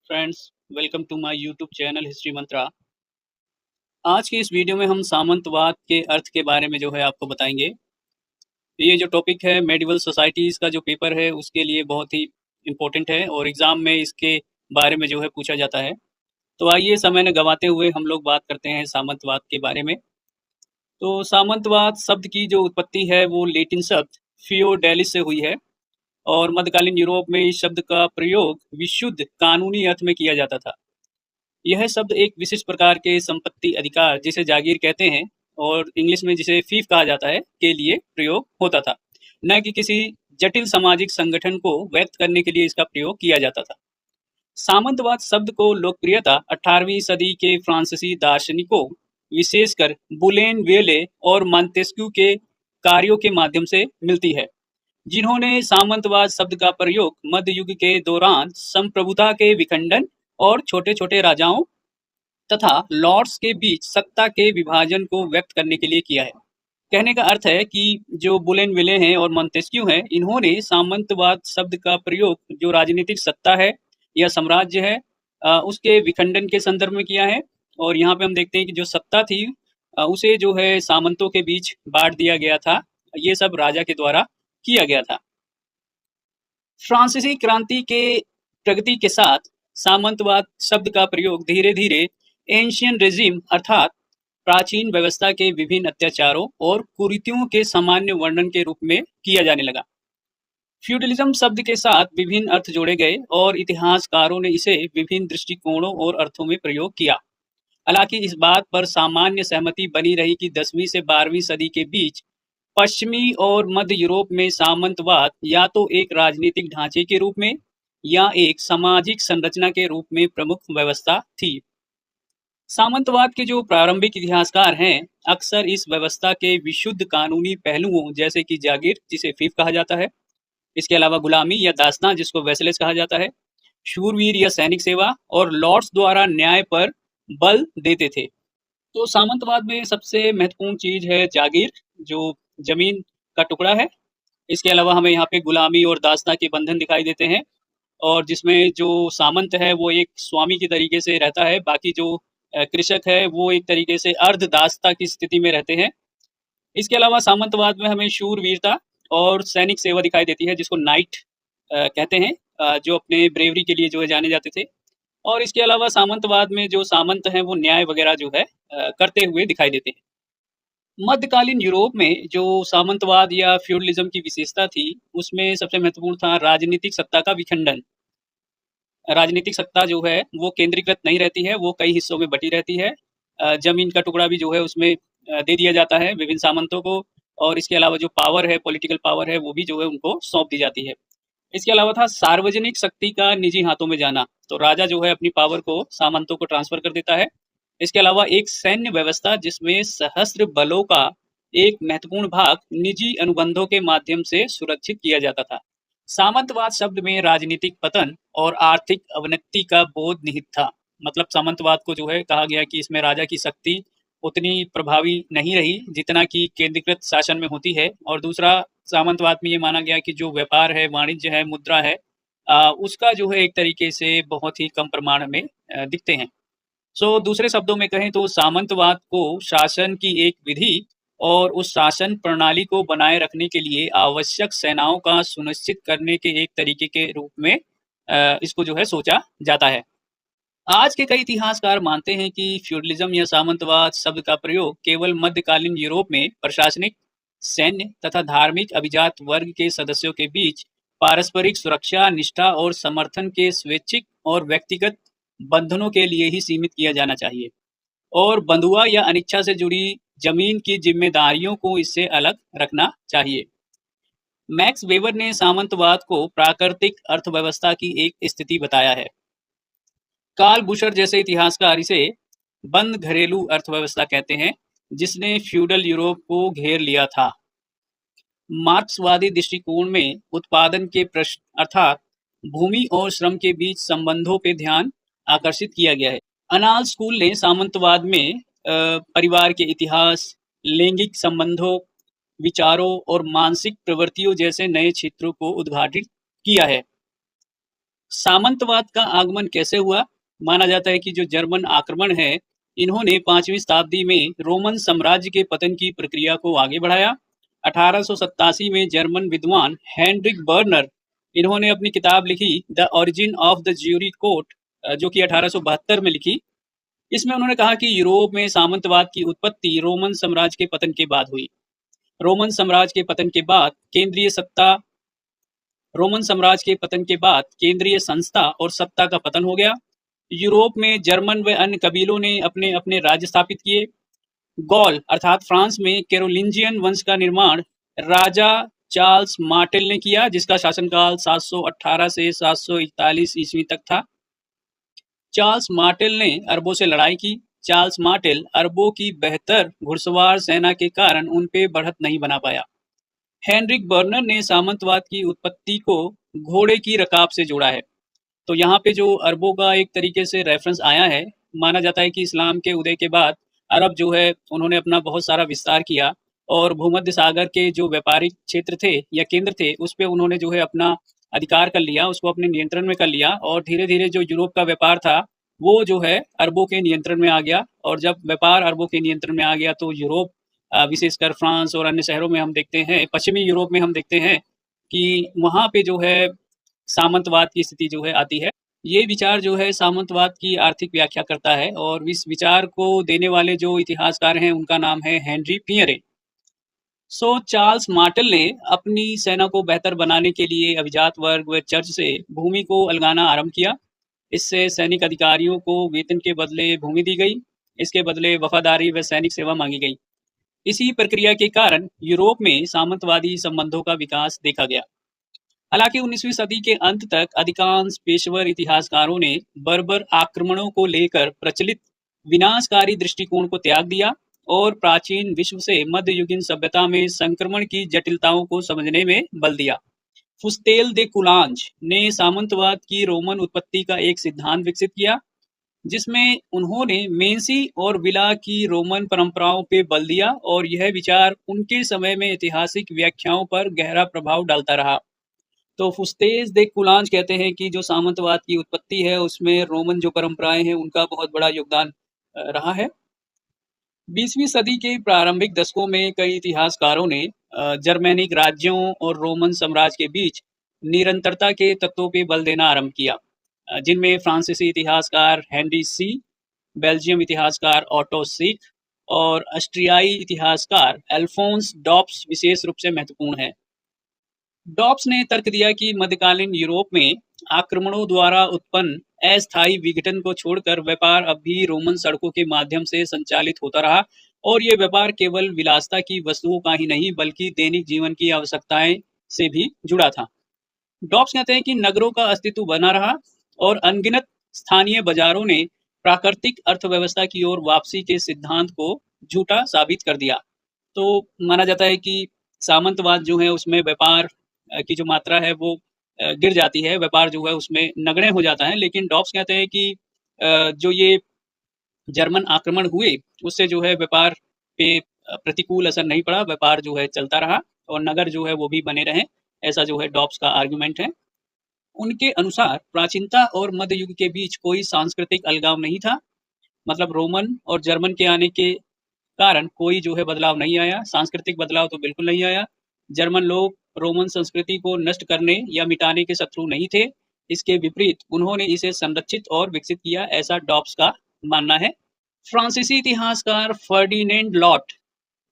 Friends, welcome to my YouTube channel history Mantra. आज की इस वीडियो में हम सामंतवाद के अर्थ के बारे में जो है आपको बताएंगे। ये जो टॉपिक है मेडिवल सोसाइटीज़ का जो पेपर है उसके लिए बहुत ही इम्पोर्टेंट है और एग्ज़ाम में इसके बारे में जो है पूछा जाता है। तो आइए समय न गंवाते हुए हम लोग बात करते हैं सामंतवाद के बारे में। तो सामंतवाद शब्द की जो उत्पत्ति है वो लैटिन शब्द फियोडेलिस से हुई है और मध्यकालीन यूरोप में इस शब्द का प्रयोग विशुद्ध कानूनी अर्थ में किया जाता था। यह शब्द एक विशिष्ट प्रकार के संपत्ति अधिकार जिसे जागीर कहते हैं और इंग्लिश में जिसे फीफ कहा जाता है के लिए प्रयोग होता था, न कि किसी जटिल सामाजिक संगठन को व्यक्त करने के लिए इसका प्रयोग किया जाता था। सामंतवाद शब्द को लोकप्रियता 18वीं सदी के फ्रांसीसी दार्शनिकों, विशेषकर बुलेन वेले और मॉन्तेस्क्यू के कार्यों के माध्यम से मिलती है, जिन्होंने सामंतवाद शब्द का प्रयोग मध्य युग के दौरान संप्रभुता के विखंडन और छोटे-छोटे राजाओं तथा लॉर्ड्स के बीच सत्ता के विभाजन को व्यक्त करने के लिए किया है। कहने का अर्थ है कि जो बुलेन-विले हैं और मॉन्तेस्क्यू हैं, इन्होंने सामंतवाद शब्द का प्रयोग जो राजनीतिक सत्ता है या साम्राज्य है उसके विखंडन के संदर्भ में किया है। और यहाँ पे हम देखते हैं कि जो सत्ता थी उसे जो है सामंतों के बीच बांट दिया गया था। ये सब राजा के द्वारा किया गया था। फ्रांसीसी क्रांति के प्रगति के साथ सामंतवाद शब्द का प्रयोग धीरे-धीरे एंशियन रेजिम अर्थात प्राचीन व्यवस्था के विभिन्न अत्याचारों और कुरीतियों के सामान्य वर्णन के रूप में किया जाने लगा। फ्यूडलिज्म शब्द के साथ विभिन्न अर्थ जोड़े गए और इतिहासकारों ने इसे विभिन्न दृष्टिकोणों और अर्थों में प्रयोग किया। हालांकि इस बात पर सामान्य सहमति बनी रही कि 10वीं से 12वीं सदी के बीच पश्चिमी और मध्य यूरोप में सामंतवाद या तो एक राजनीतिक ढांचे के रूप में या एक सामाजिक संरचना के रूप में प्रमुख व्यवस्था थी। सामंतवाद के जो प्रारंभिक इतिहासकार हैं, अक्सर इस व्यवस्था के विशुद्ध कानूनी पहलुओं जैसे कि जागीर जिसे फीफ कहा जाता है, इसके अलावा गुलामी या दास्तां जिसको वेसलेस कहा जाता है, शूरवीर या सैनिक सेवा और लॉर्ड्स द्वारा न्याय पर बल देते थे। तो सामंतवाद में सबसे महत्वपूर्ण चीज है जागीर, जो जमीन का टुकड़ा है। इसके अलावा हमें यहाँ पे गुलामी और दास्तां के बंधन दिखाई देते हैं और जिसमें जो सामंत है वो एक स्वामी की तरीके से रहता है, बाकी जो कृषक है वो एक तरीके से अर्ध दास्ता की स्थिति में रहते हैं। इसके अलावा सामंतवाद में हमें शूरवीरता और सैनिक सेवा दिखाई देती है जिसको नाइट कहते हैं, जो अपने ब्रेवरी के लिए जो है जाने जाते थे। और इसके अलावा सामंतवाद में जो सामंत हैं वो न्याय वगैरह जो है करते हुए दिखाई देते हैं। मध्यकालीन यूरोप में जो सामंतवाद या फ्यूडलिज्म की विशेषता थी उसमें सबसे महत्वपूर्ण था राजनीतिक सत्ता का विखंडन। राजनीतिक सत्ता जो है वो केंद्रीकृत नहीं रहती है, वो कई हिस्सों में बटी रहती है। जमीन का टुकड़ा भी जो है उसमें दे दिया जाता है विभिन्न सामंतों को और इसके अलावा जो पावर है, पॉलिटिकल पावर है, वो भी जो है उनको सौंप दी जाती है। इसके अलावा था सार्वजनिक शक्ति का निजी हाथों में जाना, तो राजा जो है अपनी पावर को सामंतों को ट्रांसफर कर देता है। इसके अलावा एक सैन्य व्यवस्था जिसमें सशस्त्र बलों का एक महत्वपूर्ण भाग निजी अनुबंधों के माध्यम से सुरक्षित किया जाता था। सामंतवाद शब्द में राजनीतिक पतन और आर्थिक अवनति का बोध निहित था। मतलब सामंतवाद को जो है कहा गया कि इसमें राजा की शक्ति उतनी प्रभावी नहीं रही जितना कि केंद्रीकृत शासन में होती है। और दूसरा, सामंतवाद में ये माना गया कि जो व्यापार है, वाणिज्य है, मुद्रा है, उसका जो है एक तरीके से बहुत ही कम प्रमाण में दिखते हैं। दूसरे शब्दों में कहें तो सामंतवाद को शासन की एक विधि और उस शासन प्रणाली को बनाए रखने के लिए आवश्यक सेनाओं का सुनिश्चित करने के एक तरीके के रूप में इसको जो है सोचा जाता है। आज के कई इतिहासकार मानते हैं कि फ्यूडलिज्म या सामंतवाद शब्द का प्रयोग केवल मध्यकालीन यूरोप में प्रशासनिक, सैन्य तथा धार्मिक अभिजात वर्ग के सदस्यों के बीच पारस्परिक सुरक्षा, निष्ठा और समर्थन के स्वैच्छिक और व्यक्तिगत बंधनों के लिए ही सीमित किया जाना चाहिए और बंधुआ या अनिच्छा से जुड़ी जमीन की जिम्मेदारियों को इससे अलग रखना चाहिए। मैक्स वेबर ने सामंतवाद को प्राकृतिक अर्थव्यवस्था की एक स्थिति बताया है। कार्ल बुशर जैसे इतिहासकार इसे बंद घरेलू अर्थव्यवस्था कहते हैं, जिसने फ्यूडल यूरोप को घेर लिया था। मार्क्सवादी दृष्टिकोण में उत्पादन के प्रश्न अर्थात भूमि और श्रम के बीच संबंधों पे ध्यान आकर्षित किया गया है। अनाल स्कूल ने सामंतवाद में परिवार के इतिहास, लैंगिक संबंधों, विचारों और मानसिक प्रवृत्तियों जैसे नए क्षेत्रों को उद्घाटित किया है। सामंतवाद का आगमन कैसे हुआ? माना जाता है कि जो जर्मन आक्रमण है, इन्होंने 5वीं शताब्दी में रोमन साम्राज्य के पतन की प्रक्रिया को आगे बढ़ाया। 1887 में जर्मन विद्वान हेनरिक बर्नर, इन्होंने अपनी किताब लिखी the origin of the jury court, जो कि 1872 में लिखी। इसमें उन्होंने कहा कि यूरोप में सामंतवाद की उत्पत्ति रोमन साम्राज्य के पतन के बाद हुई। रोमन साम्राज्य के पतन के बाद केंद्रीय सत्ता रोमन साम्राज्य के पतन के बाद केंद्रीय संस्था और सत्ता का पतन हो गया। यूरोप में जर्मन व अन्य कबीलों ने अपने अपने राज्य स्थापित किए। गॉल अर्थात फ्रांस में कैरोलिंजियन वंश का निर्माण राजा चार्ल्स मार्टेल ने किया, जिसका शासनकाल 718 से 741 ईस्वी तक था। चार्ल्स मार्टेल ने अरबों से लड़ाई की। चार्ल्स मार्टेल अरबों की बेहतर घुड़सवार सेना के कारण उन पे बढ़त नहीं बना पाया। हेनरिक बर्नर ने सामंतवाद की उत्पत्ति को घोड़े की रकाब से जोड़ा है। तो यहाँ पे जो अरबों का एक तरीके से रेफरेंस आया है, माना जाता है कि इस्लाम के उदय के बाद अरब जो है उन्होंने अपना बहुत सारा विस्तार किया और भूमध्य सागर के जो व्यापारिक क्षेत्र थे या केंद्र थे, उस पे उन्होंने जो है अपना अधिकार कर लिया, उसको अपने नियंत्रण में कर लिया और धीरे धीरे जो यूरोप का व्यापार था वो जो है अरबों के नियंत्रण में आ गया। और जब व्यापार अरबों के नियंत्रण में आ गया तो यूरोप, विशेषकर फ्रांस और अन्य शहरों में हम देखते हैं, पश्चिमी यूरोप में हम देखते हैं कि वहाँ पे जो है सामंतवाद की स्थिति जो है आती है। ये विचार जो है सामंतवाद की आर्थिक व्याख्या करता है और इस विचार को देने वाले जो इतिहासकार हैं उनका नाम है हेनरी पियरे। चार्ल्स मार्टेल ने अपनी सेना को बेहतर बनाने के लिए अभिजात वर्ग व चर्च से भूमि को अलगाना आरंभ किया। इससे सैनिक अधिकारियों को वेतन के बदले भूमि दी गई। इसके बदले वफादारी व सैनिक सेवा मांगी गई। इसी प्रक्रिया के कारण यूरोप में सामंतवादी संबंधों का विकास देखा गया। हालांकि 19वीं सदी के अंत तक अधिकांश पेशेवर इतिहासकारों ने बर्बर आक्रमणों को लेकर प्रचलित विनाशकारी दृष्टिकोण को त्याग दिया और प्राचीन विश्व से मध्ययुगीन सभ्यता में संक्रमण की जटिलताओं को समझने में बल दिया। फुस्तेल दे कुलांज ने सामंतवाद की रोमन उत्पत्ति का एक सिद्धांत विकसित किया, जिसमें उन्होंने मेंसी और विला की रोमन परंपराओं पे बल दिया और यह विचार उनके समय में ऐतिहासिक व्याख्याओं पर गहरा प्रभाव डालता रहा। तो फुस्तेज दे कुलांज कहते हैं कि जो सामंतवाद की उत्पत्ति है उसमें रोमन जो परंपराएं हैं उनका बहुत बड़ा योगदान रहा है। 20वीं सदी के प्रारंभिक दशकों में कई इतिहासकारों ने जर्मेनिक राज्यों और रोमन साम्राज्य के बीच निरंतरता के तत्वों पे बल देना आरंभ किया, जिनमें फ्रांसीसी इतिहासकार हेनरी सी, बेल्जियम इतिहासकार ऑटो सीक और ऑस्ट्रियाई इतिहासकार अल्फोंस डॉब्स विशेष रूप से महत्वपूर्ण है। डॉब्स ने तर्क दिया कि मध्यकालीन यूरोप में आक्रमणों द्वारा उत्पन्न अस्थायी विघटन को छोड़कर व्यापार अब भी रोमन सड़कों के माध्यम से संचालित होता रहा और ये व्यापार केवल विलासता की वस्तुओं का ही नहीं बल्कि दैनिक जीवन की आवश्यकताएं से भी जुड़ा था। डॉब्स कहते हैं कि नगरों का अस्तित्व बना रहा और अनगिनत स्थानीय बाजारों ने प्राकृतिक अर्थव्यवस्था की ओर वापसी के सिद्धांत को झूठा साबित कर दिया। तो माना जाता है कि सामंतवाद जो है उसमें व्यापार की जो मात्रा है वो गिर जाती है, व्यापार जो है उसमें नगण्य हो जाता है। लेकिन डॉब्स कहते हैं कि जो ये जर्मन आक्रमण हुए उससे जो है व्यापार पे प्रतिकूल असर नहीं पड़ा, व्यापार जो है चलता रहा और नगर जो है वो भी बने रहे। ऐसा जो है डॉब्स का आर्गुमेंट है। उनके अनुसार प्राचीनता और मध्य युग के बीच कोई सांस्कृतिक अलगाव नहीं था, मतलब रोमन और जर्मन के आने के कारण कोई जो है बदलाव नहीं आया, सांस्कृतिक बदलाव तो बिल्कुल नहीं आया। जर्मन लोग रोमन संस्कृति को नष्ट करने या मिटाने के शत्रु नहीं थे, इसके विपरीत उन्होंने इसे संरक्षित और विकसित किया, ऐसा डॉब्स का मानना है। फ्रांसीसी इतिहासकार फर्डिनेंड लॉट,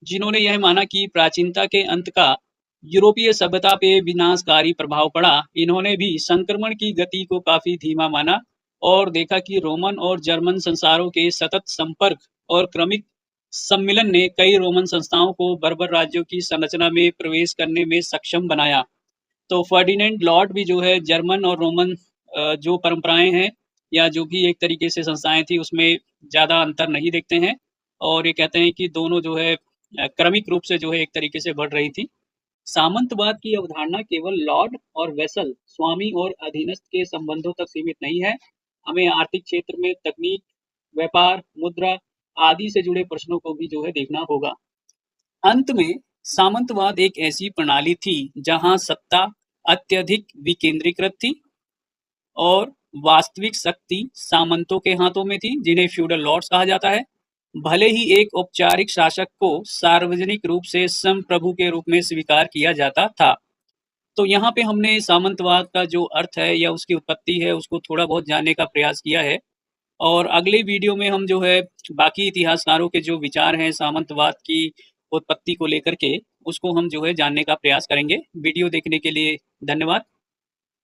जिन्होंने यह माना कि प्राचीनता के अंत का यूरोपीय सभ्यता पे विनाशकारी प्रभाव पड़ा, इन्होंने भी संक्रमण की गति को काफी धीमा माना और देखा कि रोमन और जर्मन संसारों के सतत संपर्क और क्रमिक सम्मिलन ने कई रोमन संस्थाओं को बर्बर राज्यों की संरचना में प्रवेश करने में सक्षम बनाया। तो फर्डिनेंड लॉट भी जो है जर्मन और रोमन जो परंपराएं हैं या जो भी एक तरीके से संस्थाएं थी उसमें ज़्यादा अंतर नहीं देखते हैं और ये कहते हैं कि दोनों जो है क्रमिक रूप से जो है एक तरीके से बढ़ रही थी। सामंतवाद की अवधारणा केवल लॉर्ड और वेसल, स्वामी और अधीनस्थ के संबंधों तक सीमित नहीं है। हमें आर्थिक क्षेत्र में तकनीक, व्यापार, मुद्रा आदि से जुड़े प्रश्नों को भी जो है देखना होगा। अंत में सामंतवाद एक ऐसी प्रणाली थी जहां सत्ता अत्यधिक विकेंद्रीकृत थी और वास्तविक शक्ति सामंतों के हाथों में थी, जिन्हें फ्यूडल लॉर्ड्स कहा जाता है। भले ही एक औपचारिक शासक को सार्वजनिक रूप से संप्रभु के रूप में स्वीकार किया जाता था। तो यहाँ पे हमने सामंतवाद का जो अर्थ है या उसकी उत्पत्ति है, उसको थोड़ा बहुत जानने का प्रयास किया है। और अगले वीडियो में हम जो है बाकी इतिहासकारों के जो विचार हैं सामंतवाद की उत्पत्ति को लेकर के, उसको हम जो है जानने का प्रयास करेंगे। वीडियो देखने के लिए धन्यवाद।